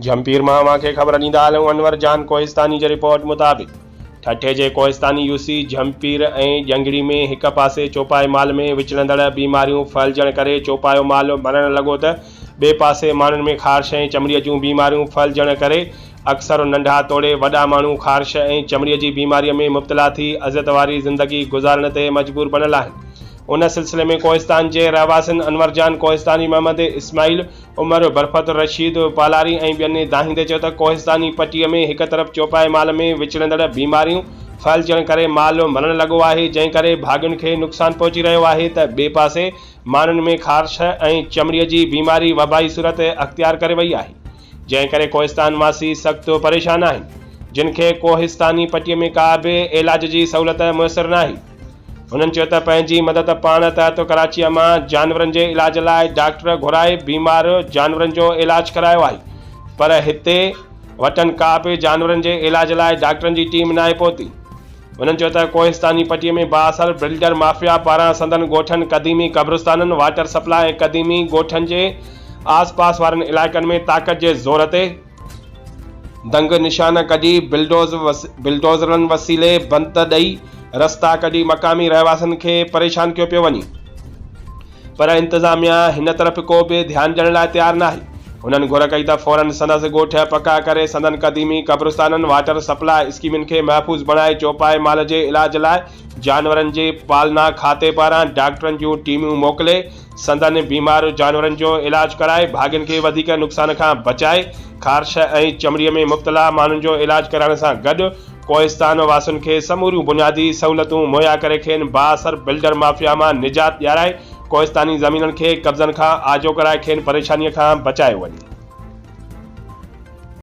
जमपीर मां खे ख़बर ॾींदा आहियूं। अनवर जान कोहिस्तानी जी रिपोर्ट मुताबिक़ ठठे जे कोहिस्तानी यूसी जमपीर ऐं जंगड़ी में हिक पासे चौपाए माल में विचड़ंदड़ बीमारियूं फैलजण करे चौपायो माल मरण लॻो त ॿिए पासे माण्हुनि में ख़ारिश ऐं चमड़ीअ जूं बीमारियूं फैलजण करे अक्सर नंढा तोड़े वॾा माण्हू ख़ारिश ऐं चमड़ीअ जी बीमारीअ में मुब्तला थी अज़त वारी ज़िंदगी गुज़ारण ते मजबूर बणियल आहिनि। उन सिलसिले में कोहिस्तान के रहवासिन अनवर जान कोहिस्तानी, मोहम्मद इस्माइल, उमर बरफत, रशीद पालारी ऐं ॿियनि दाहिंदे चयो त कोहिस्तानी पट्टीअ में एक तरफ़ चौपाए माल में विचड़ंदड़ बीमारियूं फैलजण करे माल मरण लॻो आहे, जंहिं करे भाॻियुनि खे नुक़सान पहुची रहियो आहे त ॿिए पासे माण्हुनि में ख़ारिश ऐं चमड़ीअ जी बीमारी वबाई सूरत अख्तियार करे वई आहे, जंहिं करे कोहिस्तान वासी सख़्त परेशान आहिनि, जिन खे कोहिस्तानी पट्टीअ में का बि इलाज जी सहूलियत मुयसर न आहे। उन्हनि चयो त पंहिंजी मदद पाण तहत कराचीअ मां जानवरनि जे इलाज लाइ डॉक्टर घुराए बीमार जानवरनि जो इलाज करायो आहे, पर हिते वटनि का बि जानवरनि जे इलाज लाइ डॉक्टरनि जी टीम न आहे पहुती। उन्हनि चयो त कोहिस्तानी पट्टीअ में बाअसर बिल्डर माफ़िया पारां संदन ॻोठनि, क़दीमी क़ब्रिस्ताननि, वाटर सप्लाई ऐं क़दीमी ॻोठनि जे आसपास वारनि इलाइक़नि में ताक़त जे ज़ोर ते दंग निशान कढी बिल्डोज़रनि वसीले बंद ॾेई रस्ता कढी मक़ामी रहवासियुनि खे परेशान कयो पियो वञे, पर इंतज़ामिया हिन तरफ़ को बि ध्यानु ॾियण लाइ तयारु न आहे। उन्हनि घुर कई त फौरन संदसि ॻोठ पका करे संदन क़दीमी क़ब्रिस्ताननि, वाटर सप्लाई स्कीमुनि खे महफ़ूज़ बणाए चौपाए माल जे इलाज लाइ जानवरनि जे पालना खाते पारां डॉक्टरनि जूं टीमूं मोकिले संदन बीमार जानवरनि जो इलाज कराए भाॻियुनि खे वधीक नुक़सान खां बचाए ख़ारिश ऐं चमड़ीअ में मुब्तला माण्हुनि जो इलाज कराइण सां गॾु कोहिस्तान वासियुनि खे समूरियूं बुनियादी सहूलियतूं मुहैया करे खेनि बाअसर बिल्डर माफ़िया मां निजात ॾियाराए कोहिस्तानी ज़मीननि खे कब्ज़नि खां आजो कराए खेनि परेशानीअ खां बचायो वञे।